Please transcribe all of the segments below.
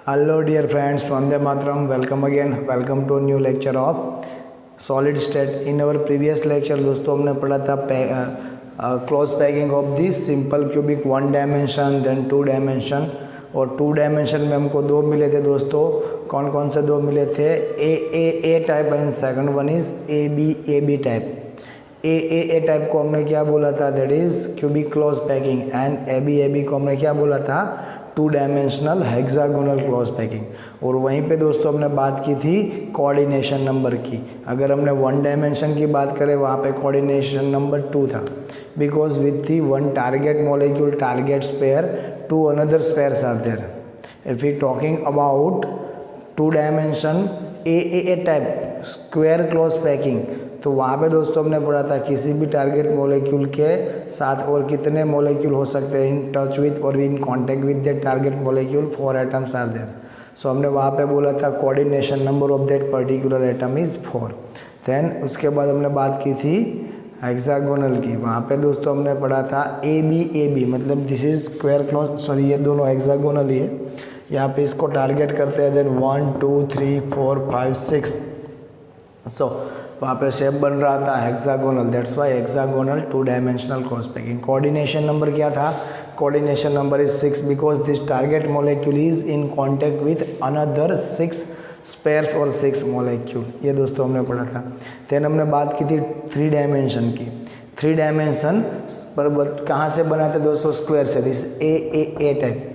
Hello dear friends, Vande Mataram, welcome again, welcome to a new lecture of solid state. In our previous lecture दोस्तों हमने पढ़ा था close packing of this simple cubic one dimension then two dimension और to dimension में हमको दो मिले थे दोस्तों। कौन कौन से दो मिले थे? A type and second one is A B type. A type को हमने क्या बोला था? That is cubic close packing and A B को हमने क्या बोला था? Two dimensional hexagonal close packing. और वहीं पे दोस्तों हमने बात की थी कोऑर्डिनेशन नंबर की। अगर हमने वन डायमेंशन की बात करें वहाँ पे कोऑर्डिनेशन नंबर 2 था, because with the one target molecule target sphere two another spheres are there. If you talking about two dimension A type square close packing, तो वहाँ पे दोस्तों हमने पढ़ा था किसी भी टारगेट मॉलिक्यूल के साथ और कितने मॉलिक्यूल हो सकते हैं इन टच विथ और in contact with that target molecule, 4 atoms are there. So हमने वहाँ पे बोला था coordination number of that particular atom is 4। Then उसके बाद हमने बात की थी हेक्सागोनल की। वहाँ पे दोस्तों हमने पढ़ा था ए बी मतलब this is square close, sorry ये दोनों हेक्सागोनल ही है। यहाँ पे इसको टारगेट करते हैं। देन 1 2 3 4 5 6, सो वहाँ पे शेप बन रहा था hexagonal, that's why hexagonal two dimensional close packing. Coordination number क्या था? Coordination number is 6 because this target molecule is in contact with another 6 spheres और 6 मॉलिक्यूल। ये दोस्तों हमने पढ़ा था। देन हमने बात की थी 3 डायमेंशन की। 3 डायमेंशन पर कहाँ से बना था दोस्तों? स्क्वायर से। दिस ए टाइप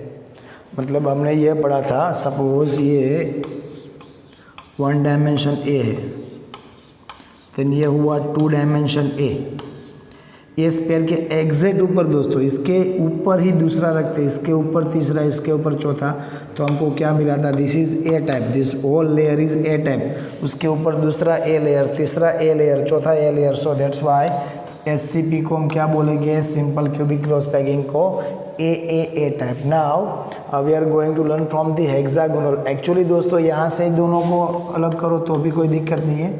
मतलब हमने ये पढ़ा था, सपोज ये 1 डायमेंशन ए है, देन ये हुआ 2 डायमेंशन ए स्पेयर के एग्जैक्ट ऊपर दोस्तों, इसके ऊपर ही दूसरा रखते, इसके ऊपर तीसरा, इसके ऊपर चौथा, तो हमको क्या मिला था? This is A type, this whole layer is A type. उसके ऊपर दूसरा ए लेयर, तीसरा ए लेयर, चौथा A layer. So that's why SCP को हम क्या बोलेंगे? सिंपल क्यूबिक क्लोज पैकिंग को A type. Now we are going to learn from the hexagonal. Actually दोस्तों यहाँ से दोनों को अलग करो तो भी कोई दिक्कत नहीं है,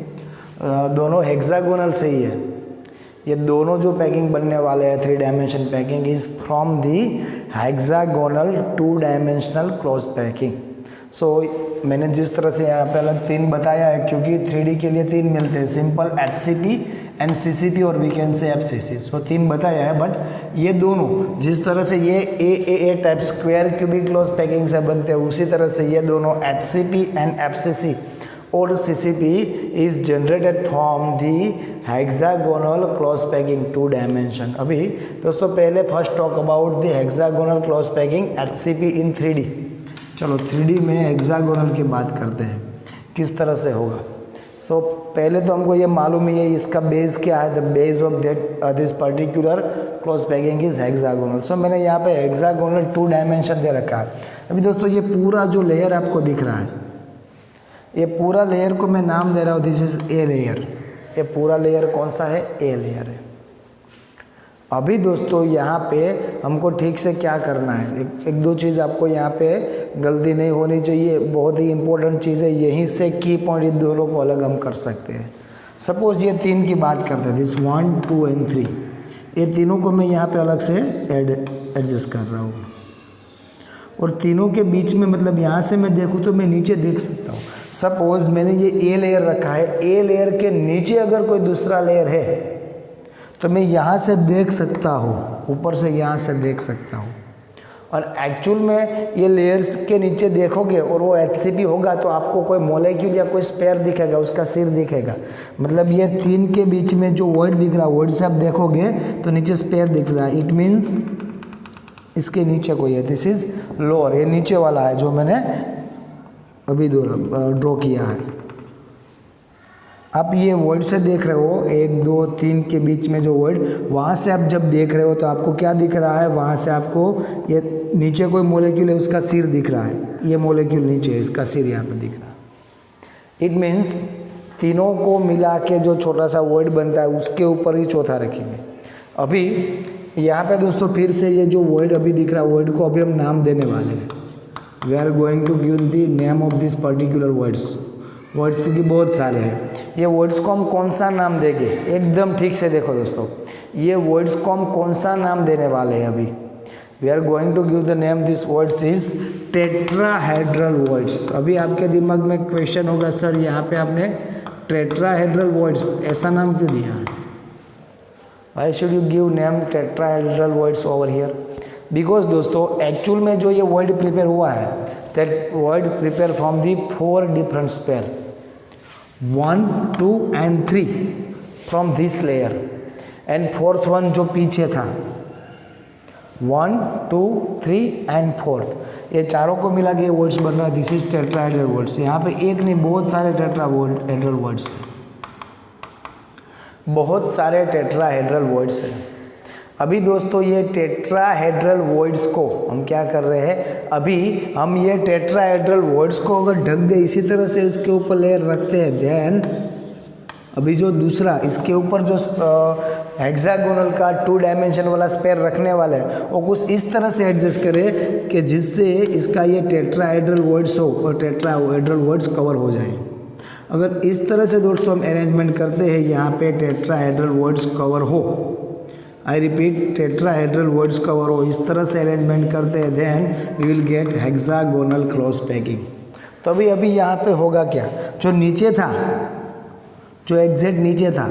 दोनों हेक्सागोनल से ही है। ये दोनों जो पैकिंग बनने वाले हैं 3 dimension packing is from the hexagonal 2 dimensional close packing. So मैंने जिस तरह से यहाँ पे अलग 3 बताया है, क्योंकि 3D के लिए 3 मिलते हैं, सिंपल HCP एंड CCP और वी कैन से FCC। सो 3 बताया है, बट ये दोनों जिस तरह से ये A type square cubic close packing से बनते हैं, उसी तरह से ये दोनों HCP एंड FCC और CCP is generated from the hexagonal close packing 2 dimension। अभी दोस्तों पहले first talk about the hexagonal close packing HCP in 3D। चलो 3D में हेक्सागोनल की बात करते हैं किस तरह से होगा। सो पहले तो हमको ये मालूम ही है इसका बेस क्या है। The base of that this particular close packing is hexagonal. So मैंने यहाँ पे हेक्सागोनल 2 डायमेंशन दे रखा है। अभी दोस्तों ये पूरा जो लेयर आपको दिख रहा है, ये पूरा लेयर को मैं नाम दे रहा हूँ, दिस इज ए लेयर। ये पूरा लेयर कौन सा है? ए लेयर है। अभी दोस्तों यहाँ पे हमको ठीक से क्या करना है, एक दो चीज़ आपको यहाँ पे गलती नहीं होनी चाहिए, बहुत ही इंपॉर्टेंट चीज़ है। यहीं से की पॉइंट इन दोनों को अलग हम कर सकते हैं। सपोज ये 3 की बात करते हैं, दिस 1 2 एंड 3, ये तीनों को मैं यहाँ पे अलग से एडजस्ट कर रहा हूँ। और तीनों के बीच में मतलब यहाँ से मैं देखूँ तो मैं नीचे देख सकता हूँ। सपोज मैंने ये ए लेयर रखा है, ए लेयर के नीचे अगर कोई दूसरा लेयर है तो मैं यहाँ से देख सकता हूँ, ऊपर से यहाँ से देख सकता हूँ। और एक्चुअल में ये लेयर्स के नीचे देखोगे और वो HCP होगा तो आपको कोई मॉलिक्यूल या कोई स्पेयर दिखेगा, उसका सिर दिखेगा। मतलब ये 3 के बीच में जो वर्ड दिख रहा है, वर्ड से आप देखोगे तो नीचे स्पेयर दिख रहा है, इट मीन्स इसके नीचे कोई है। दिस इज लोअर, ये नीचे वाला है जो मैंने अभी ड्रॉ किया है। आप ये वर्ड से देख रहे हो, 1 2 3 के बीच में जो वर्ड, वहाँ से आप जब देख रहे हो तो आपको क्या दिख रहा है? वहाँ से आपको ये नीचे कोई मॉलिक्यूल है, उसका सिर दिख रहा है। ये मॉलिक्यूल नीचे है, इसका सिर यहाँ पे दिख रहा है। इट मीन्स तीनों को मिला के जो छोटा सा वर्ड बनता है उसके ऊपर ही चौथा रखेंगे। अभी यहाँ पे दोस्तों फिर से ये जो वर्ड अभी दिख रहा है, वर्ड को अभी हम नाम देने वाले हैं। We are going to give the name of this particular words क्योंकि बहुत सारे हैं। ये वर्ड्स को हम कौन सा नाम देंगे? एकदम ठीक से देखो दोस्तों, ये वर्ड्स को हम कौन सा नाम देने वाले हैं? अभी we are going to give the name this words is tetrahedral words. अभी आपके दिमाग में क्वेश्चन होगा, सर यहाँ पे आपने टेट्राहेड्रल वर्ड्स ऐसा नाम क्यों दिया? Why should you give name tetrahedral words over here? Because दोस्तों एक्चुअल में जो ये वर्ड प्रिपेयर हुआ है, that word prepare from the 4 different sphere 1, 2 and 3 from this layer and 4th one जो पीछे था 1, 2, 3 and 4th, ये चारों को मिला के वर्ड्स बन रहा है। This is tetrahedral words. यहाँ पे एक नहीं बहुत सारे टेट्राहेड्रल वर्ड्स हैं, बहुत सारे टेट्राहेड्रल वर्ड्स हैं। अभी दोस्तों ये टेट्राहेड्रल वर्ड्स को हम क्या कर रहे हैं, अभी हम ये टेट्राहेड्रल वर्ड्स को अगर ढक दे इसी तरह से उसके ऊपर लेयर रखते हैं, देन अभी जो दूसरा इसके ऊपर जो हेक्सागोनल का 2 डायमेंशन वाला स्पेयर रखने वाला है वो कुछ इस तरह से एडजस्ट करे कि जिससे इसका ये टेट्राहेड्रल वर्ड्स हो और टेट्राहेड्रल वर्ड्स कवर हो जाए। अगर इस तरह से दोस्तों हम अरेंजमेंट करते हैं यहाँ पे टेट्राहेड्रल वर्ड्स कवर हो, I repeat tetrahedral words cover हो, इस तरह से अरेंजमेंट करते हैं, then we will get hexagonal close packing. तो अभी यहाँ पे होगा क्या, जो नीचे था, जो एग्जैक्ट नीचे था,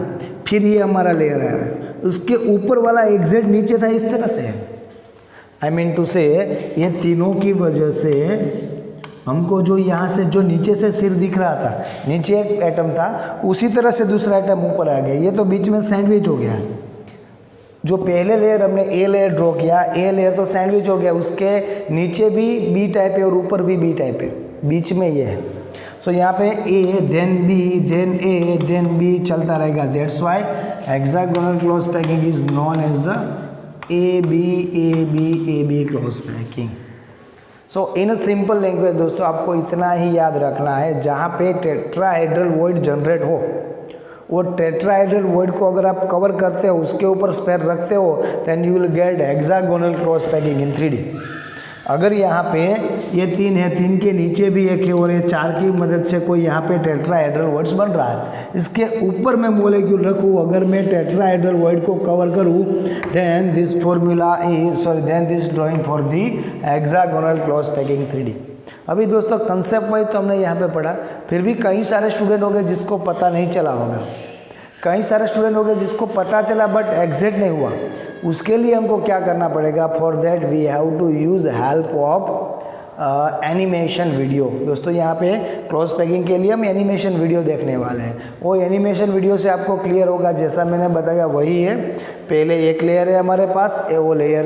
फिर ये हमारा लेयर है, उसके ऊपर वाला एग्जैक्ट नीचे था, इस तरह से आई मीन टू से ये तीनों की वजह से हमको जो यहाँ से जो नीचे से सिर दिख रहा था, नीचे एक एटम था, उसी तरह से दूसरा एटम ऊपर आ गया। ये तो बीच में सैंडविच हो गया है। जो पहले लेयर हमने ए लेयर ड्रॉ किया, ए लेयर तो सैंडविच हो गया, उसके नीचे भी बी टाइप है और ऊपर भी बी टाइप है, बीच में ये है। सो यहाँ पे A then B then A then B चलता रहेगा। That's why hexagonal close packing is known as A B close packing. So in simple language दोस्तों आपको इतना ही याद रखना है, जहाँ पे टेट्राहेड्रल वर्ड जनरेट हो, वो टेट्राहेड्रल वर्ड को अगर आप कवर करते हो, उसके ऊपर स्पेयर रखते हो, then you will get hexagonal close packing in 3D। अगर यहाँ पे ये 3 है, 3 के नीचे भी एक है और ये 4 की मदद से कोई यहाँ पे टेट्राहेड्रल वर्ड्स बन रहा है, इसके ऊपर मैं मॉलिक्यूल रखूँ, अगर मैं टेट्राहेड्रल वर्ड को कवर करूँ, then this formula then this drawing for the hexagonal close packing 3D। अभी दोस्तों कंसेप्ट वाइज तो हमने यहाँ पे पढ़ा, फिर भी कई सारे स्टूडेंट हो गए जिसको पता नहीं चला होगा, कई सारे स्टूडेंट हो गए जिसको पता चला बट एग्जैक्ट नहीं हुआ। उसके लिए हमको क्या करना पड़ेगा, for that we have to use help of animation video. दोस्तों यहाँ पे क्लोज पैकिंग के लिए हम एनिमेशन वीडियो देखने वाले हैं। वो एनिमेशन वीडियो से आपको क्लियर होगा, जैसा मैंने बताया वही है। पहले एक लेयर है हमारे पास, वो लेयर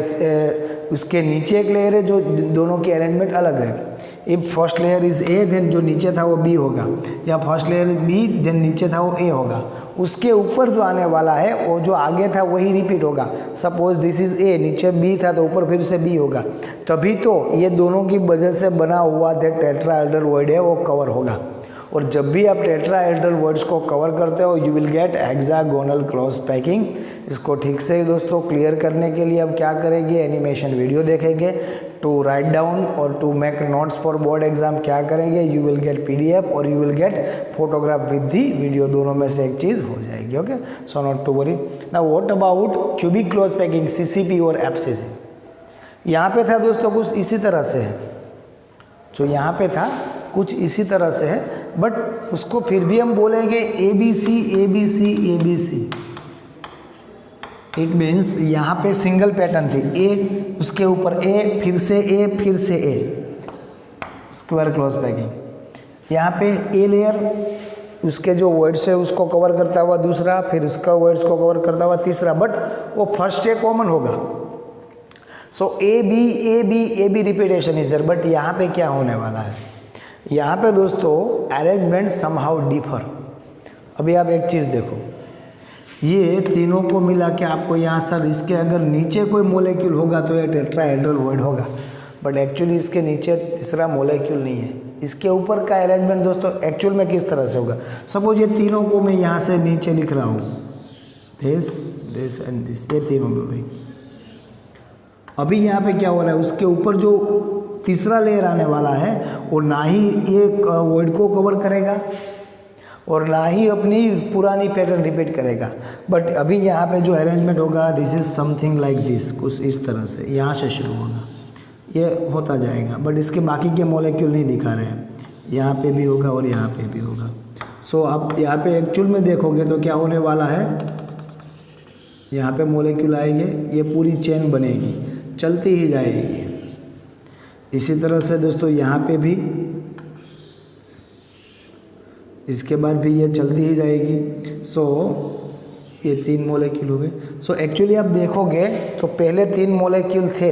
उसके नीचे एक लेयर है, जो दोनों की अरेंजमेंट अलग है। If first layer is A, then जो नीचे था वो बी होगा, या first layer is B, then नीचे था वो ए होगा। उसके ऊपर जो आने वाला है वो जो आगे था वही रिपीट होगा। सपोज दिस इज ए, नीचे बी था तो ऊपर फिर से बी होगा, तभी तो ये दोनों की वजह से बना हुआ टेट्राहेड्रल वर्ड है वो कवर होगा। और जब भी आप टेट्राहेड्रल वर्ड्स को कवर करते हो, you will get hexagonal close packing. इसको ठीक से दोस्तों क्लियर करने के लिए हम क्या करेंगे, एनिमेशन वीडियो देखेंगे। टू राइट डाउन और to make notes for board exam क्या करेंगे, यू विल गेट PDF और you will get photograph with the video, दोनों में से एक चीज़ हो जाएगी। Okay, so not to worry. Now what about cubic close packing, CCP और FCC। यहाँ पे था दोस्तों कुछ इसी तरह से है, जो यहाँ पे था कुछ इसी तरह से है, बट उसको फिर भी हम बोलेंगे ABC। इट मीन्स यहाँ पे सिंगल पैटर्न थी, ए उसके ऊपर ए, फिर से ए, फिर से ए, स्क्वायर क्लोज पैकिंग। यहाँ पे ए लेयर उसके जो वर्ड्स है उसको कवर करता हुआ दूसरा, फिर उसका वर्ड्स को कवर करता हुआ तीसरा, बट वो फर्स्ट ए कॉमन होगा। So A B repetition is there, but यहाँ पे क्या होने वाला है, यहाँ पे दोस्तों अरेंजमेंट समहाउ डिफर। अभी आप एक चीज़ देखो, ये तीनों को मिला के आपको यहाँ सर इसके अगर नीचे कोई मोलेक्यूल होगा तो ये टेट्राहेड्रल वर्ड होगा, बट एक्चुअली इसके नीचे तीसरा मोलेक्यूल नहीं है। इसके ऊपर का अरेंजमेंट दोस्तों एक्चुअल में किस तरह से होगा, सपोज ये तीनों को मैं यहाँ से नीचे लिख रहा हूँ, दिस एंड दिस, ये तीनों में भाई। अभी यहाँ पे क्या हो रहा है, उसके ऊपर जो तीसरा लेयर आने वाला है वो ना ही एक वर्ड को कवर करेगा और ना ही अपनी पुरानी पैटर्न रिपीट करेगा। बट अभी यहाँ पे जो अरेंजमेंट होगा this is something like this, कुछ इस तरह से यहाँ से शुरू होगा, ये होता जाएगा। बट इसके बाकी के मॉलिक्यूल नहीं दिखा रहे हैं, यहाँ पे भी होगा और यहाँ पे भी होगा। सो आप यहाँ पे एक्चुअल में देखोगे तो क्या होने वाला है, यहाँ पे मॉलिक्यूल आएंगे, ये पूरी चेन बनेगी, चलती ही जाएगी। इसी तरह से दोस्तों यहाँ पे भी, इसके बाद भी ये चलती ही जाएगी। सो ये 3 मॉलिक्यूल हुए। सो एक्चुअली आप देखोगे तो पहले 3 मॉलिक्यूल थे,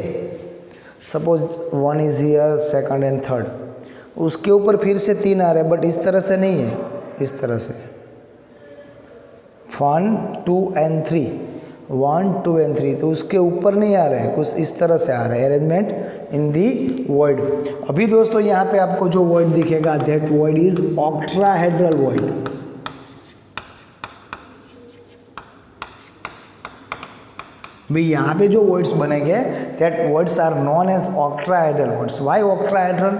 suppose 1 is here, second and third, उसके ऊपर फिर से 3 आ रहे हैं, बट इस तरह से नहीं है, इस तरह से 1 2 एंड 3, 1 2 एंड 3, तो उसके ऊपर नहीं आ रहे हैं, कुछ इस तरह से आ रहे हैं, अरेंजमेंट इन दी वॉइड। अभी दोस्तों यहाँ पे आपको जो वॉइड दिखेगा that void is octahedral void. भाई यहाँ पे जो वर्ड्स बनेंगे that voids are known as octahedral voids. Why octahedral?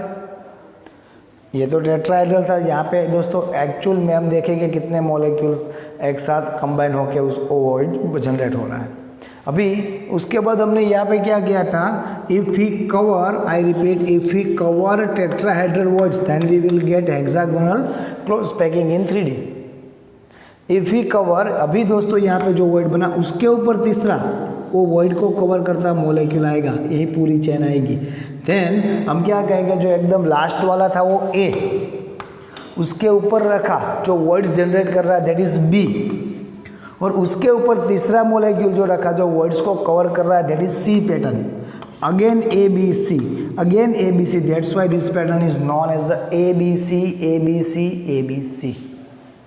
ये तो टेट्राहेड्रल था। यहाँ पे दोस्तों एक्चुअल में हम देखेंगे कितने मॉलिक्यूल्स एक साथ कंबाइन होकर उस वर्ड जनरेट हो रहा है। अभी उसके बाद हमने यहाँ पे क्या किया था, if we cover, I repeat, if we cover tetrahedral words then we will get hexagonal close packing in 3D। If we cover, अभी दोस्तों यहाँ पे जो वर्ड बना उसके ऊपर तीसरा वो वर्ड को कवर करता मॉलिक्यूल आएगा, यही पूरी चेन आएगी। देन हम क्या कहेंगे, जो एकदम लास्ट वाला था वो ए, उसके ऊपर रखा जो वर्ड्स जनरेट कर रहा है दैट इज बी, और उसके ऊपर तीसरा मॉलिक्यूल जो रखा जो वर्ड्स को कवर कर रहा है that is C pattern. Again A B C, again A B C, that's why this pattern is known as A B C A B C A B C.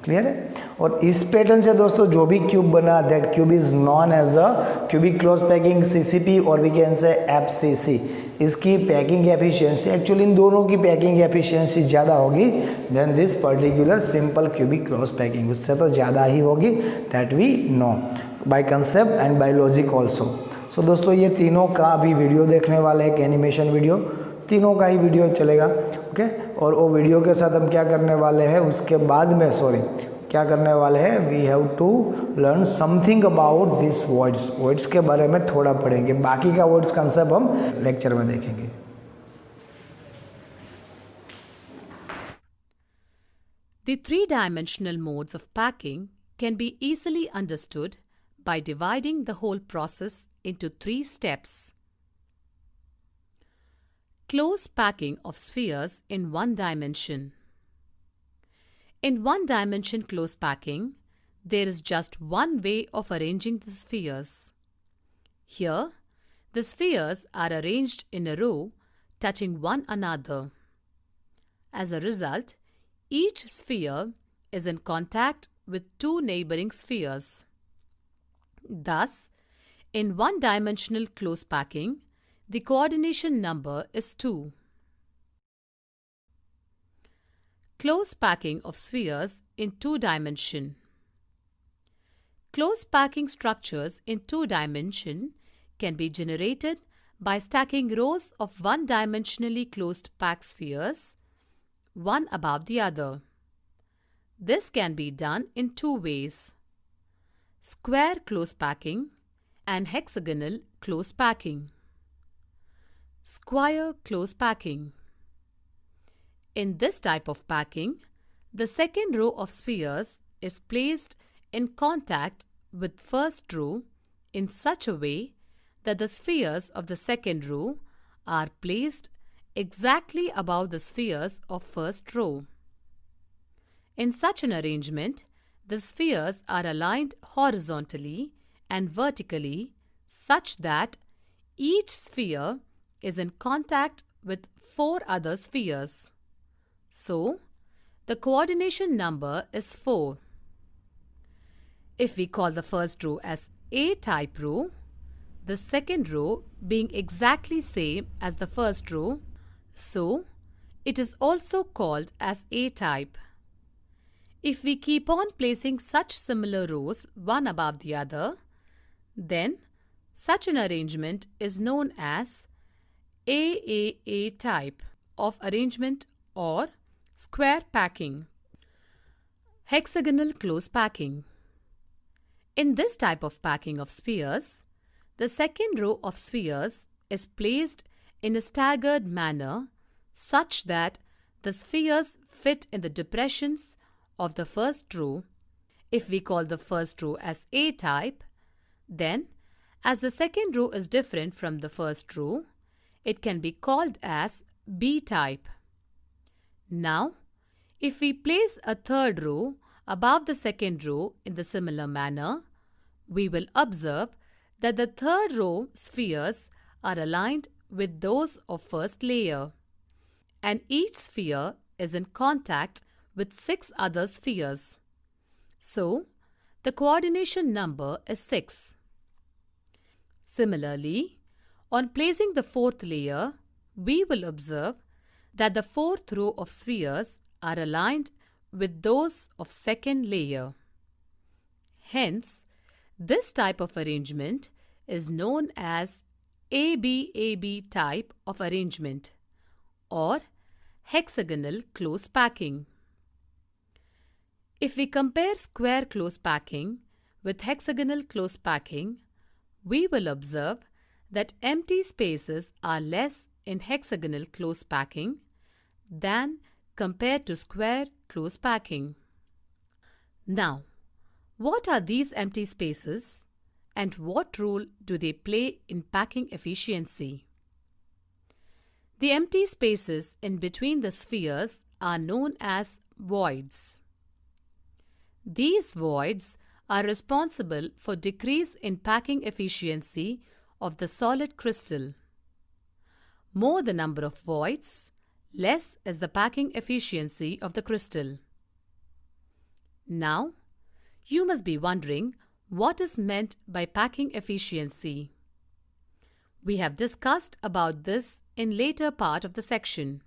Clear है? और इस pattern से दोस्तों जो भी क्यूब बना that cube is known as a cubic close packing CCP और we can say FCC. इसकी पैकिंग एफिशिएंसी, एक्चुअली इन दोनों की पैकिंग एफिशिएंसी ज़्यादा होगी than this particular simple cubic close packing, उससे तो ज़्यादा ही होगी, that we know by concept and by logic also. So दोस्तों ये तीनों का अभी वीडियो देखने वाले एक एनिमेशन वीडियो, तीनों का ही वीडियो चलेगा, ओके। और वो वीडियो के साथ हम क्या करने वाले हैं उसके बाद में, सॉरी क्या करने वाले हैं, we have to learn something about this words, words के बारे में थोड़ा पढ़ेंगे, बाकी का वर्ड्स कंसेप्ट हम लेक्चर में देखेंगे। The three-dimensional modes of packing can be easily understood by dividing the whole process into 3 steps. Close packing of spheres in one dimension. In one-dimension close packing, there is just one way of arranging the spheres. Here, the spheres are arranged in a row touching one another. As a result, each sphere is in contact with 2 neighboring spheres. Thus, in one-dimensional close packing, the coordination number is 2. Close packing of spheres in 2 dimension. Close packing structures in 2 dimension can be generated by stacking rows of one-dimensionally closed packed spheres, one above the other. This can be done in 2 ways: square close packing and hexagonal close packing. Square close packing. In this type of packing, the second row of spheres is placed in contact with first row in such a way that the spheres of the second row are placed exactly above the spheres of first row. In such an arrangement, the spheres are aligned horizontally and vertically such that each sphere is in contact with 4 other spheres. So, the coordination number is 4. If we call the first row as A-type row, the second row being exactly same as the first row, so it is also called as A-type. If we keep on placing such similar rows one above the other, then such an arrangement is known as AAA type of arrangement or square packing. Hexagonal close packing. In this type of packing of spheres, the second row of spheres is placed in a staggered manner such that the spheres fit in the depressions of the first row. If we call the first row as A type, then as the second row is different from the first row, it can be called as B type. Now, if we place a third row above the second row in the similar manner, we will observe that the third row spheres are aligned with those of first layer, and each sphere is in contact with 6 other spheres. So, the coordination number is 6. Similarly, on placing the fourth layer, we will observe that the fourth row of spheres are aligned with those of second layer. Hence, this type of arrangement is known as ABAB type of arrangement or hexagonal close packing. If we compare square close packing with hexagonal close packing, we will observe that empty spaces are less in hexagonal close packing than compared to square close packing. Now, what are these empty spaces and what role do they play in packing efficiency? The empty spaces in between the spheres are known as voids. These voids are responsible for decrease in packing efficiency of the solid crystal. More the number of voids, less is the packing efficiency of the crystal. Now, you must be wondering what is meant by packing efficiency. We have discussed about this in later part of the section.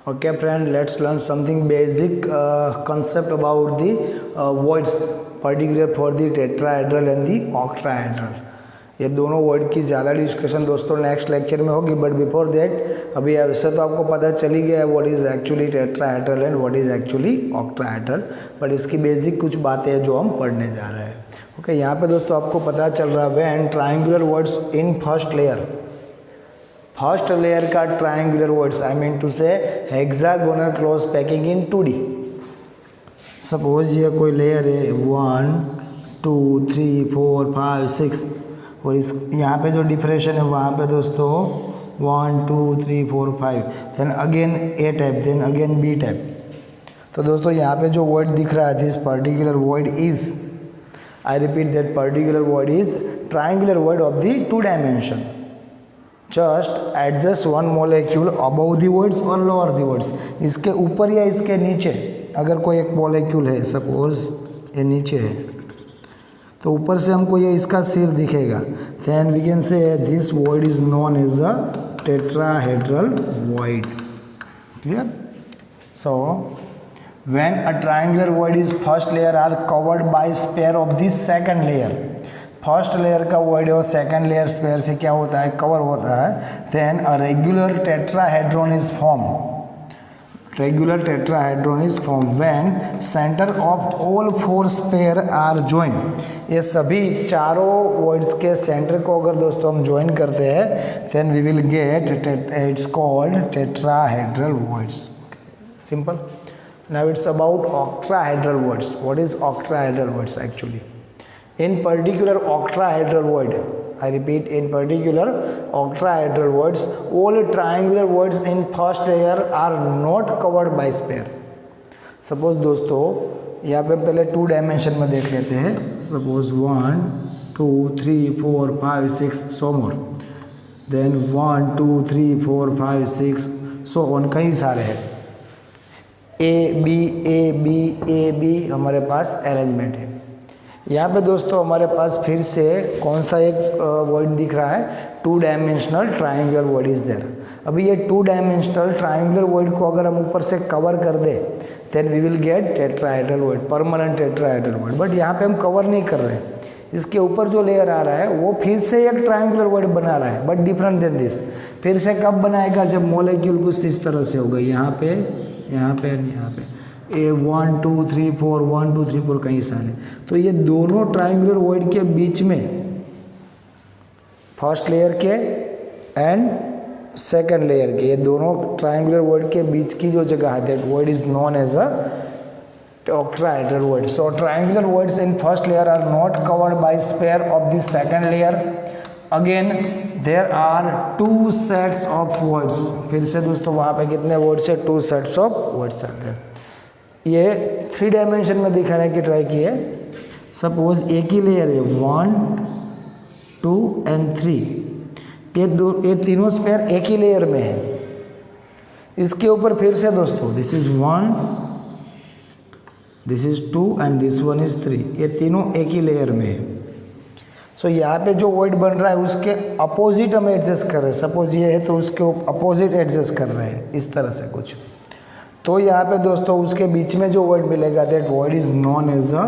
Okay friend, let's learn something basic concept about the words particular for the tetrahedral and the octahedral. ये दोनों word की ज़्यादा discussion दोस्तों next lecture में होगी, but before that अभी वैसे तो आपको पता चल ही गया है what is actually tetrahedral and what is actually octahedral, but इसकी बेसिक कुछ बातें हैं जो हम पढ़ने जा रहे हैं. ओके, यहाँ पे दोस्तों आपको पता चल रहा है when triangular voids in first layer का triangular voids, I mean to say hexagonal close packing in 2D. Suppose ये कोई लेयर है 1 2 3 4 5 6 और इस यहाँ पे जो डिफरेंशन है वहाँ पे दोस्तों 1 2 3 4 5, then again A type, then again B type. तो दोस्तों यहाँ पे जो वर्ड दिख रहा है this particular word is, I repeat that particular word is triangular word of the 2 dimension. Just adjust one molecule above the words और lower the words. इसके ऊपर या इसके नीचे अगर कोई एक मॉलिक्यूल है, सपोज ये नीचे है, तो ऊपर से हमको ये इसका सिर दिखेगा, then we can say this word is known as a tetrahedral word. Clear? So when a triangular word is first layer are covered by sphere of this second layer. First layer का word और second layer sphere से क्या होता है, cover होता है. Then a regular tetrahedron is form. Regular tetrahedron is form when centre of all 4 sphere are join. ये सभी चारों वर्ड्स के सेंटर को अगर दोस्तों हम ज्वाइन करते हैं then we will get it's called tetrahedral words. Simple. Now it's about octahedral words. What is octahedral words actually? In particular octahedral word, I repeat, in particular octahedral words, all triangular words in first layer are not covered by sphere. Suppose दोस्तों यहाँ पे पहले 2 dimension में देख लेते हैं. Suppose 1 2 3 4 5 6 so more. Then 1 2 3 4 5 6 so on, कई सारे हैं. A B हमारे पास अरेंजमेंट है. यहाँ पे दोस्तों हमारे पास फिर से कौन सा एक वर्ड दिख रहा है, 2 dimensional triangular word is there. अभी ये 2 डायमेंशनल ट्रायंगुलर वर्ड को अगर हम ऊपर से कवर कर दे then we will get tetrahedral word, permanent tetrahedral word. But यहाँ पे हम कवर नहीं कर रहे हैं, इसके ऊपर जो लेयर आ रहा है वो फिर से एक ट्रायंगुलर वर्ड बना रहा है, बट डिफरेंट देन दिस. फिर से कब बनाएगा, जब मॉलिक्यूल कुछ इस तरह से होगा, यहाँ पे यहाँ पे यहाँ पे ए 1 2 3 4 1 2 3 4 कई सारे. तो ये दोनों ट्रायंगुलर वर्ड के बीच में फर्स्ट लेयर के एंड सेकंड लेयर के, ये दोनों ट्रायंगुलर वर्ड के बीच की जो जगह है that word is known as a octahedral word. So triangular words in first layer are not covered by sphere of the second layer. Again there are 2 sets of words. फिर से दोस्तों वहाँ पे कितने वर्ड्स है, 2 sets of words आते हैं. ये 3 डायमेंशन में दिखाने की ट्राई की है. सपोज एक ही लेयर है 1 2 एंड 3, ये तीनों स्पेयर एक ही लेयर में है. इसके ऊपर फिर से दोस्तों this is 1 this is 2 and this one is 3, ये तीनों एक ही लेयर में है. सो यहाँ पे जो वर्ड बन रहा है उसके अपोजिट हम एडजस्ट कर रहे हैं. सपोज ये है तो उसके अपोजिट एडजस्ट कर रहे हैं इस तरह से कुछ. तो यहाँ पे दोस्तों उसके बीच में जो वर्ड मिलेगा that word is known as a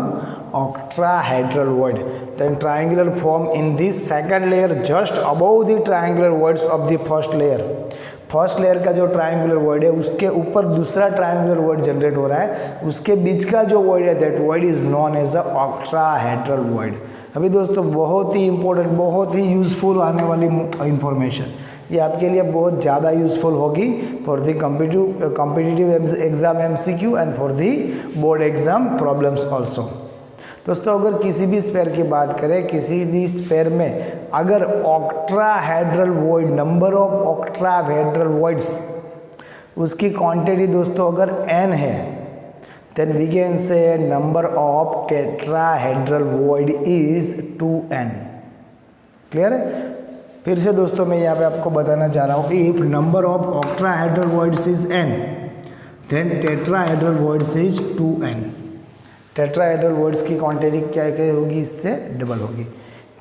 octahedral word. Then triangular form in the second layer just above the triangular words of the first layer. First layer का जो ट्रायंगुलर वर्ड है उसके ऊपर दूसरा ट्रायंगुलर वर्ड जनरेट हो रहा है, उसके बीच का जो वर्ड है that word is known as a octahedral word. अभी दोस्तों बहुत ही इंपॉर्टेंट, बहुत ही यूजफुल आने वाली इंफॉर्मेशन, ये आपके लिए बहुत ज़्यादा यूजफुल होगी for the competitive exam MCQ and for the board exam problems also. दोस्तों अगर किसी भी स्पेयर की बात करें, किसी भी स्पेयर में अगर octahedral word, number of octahedral words, उसकी क्वांटिटी दोस्तों अगर n है then we can say number of tetrahedral word is 2n. Clear है? फिर से दोस्तों मैं यहाँ पे आपको बताना चाह रहा हूँ, if number of octahedral words is n then tetrahedral words is 2n. Tetrahedral words की क्वांटिटी क्या होगी, इससे डबल होगी.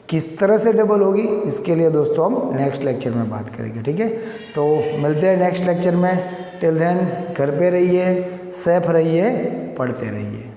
किस तरह से डबल होगी इसके लिए दोस्तों हम नेक्स्ट लेक्चर में बात करेंगे. ठीक है, तो मिलते हैं नेक्स्ट लेक्चर में. टिल देन घर पे रहिए, सेफ रहिए, पढ़ते रहिए।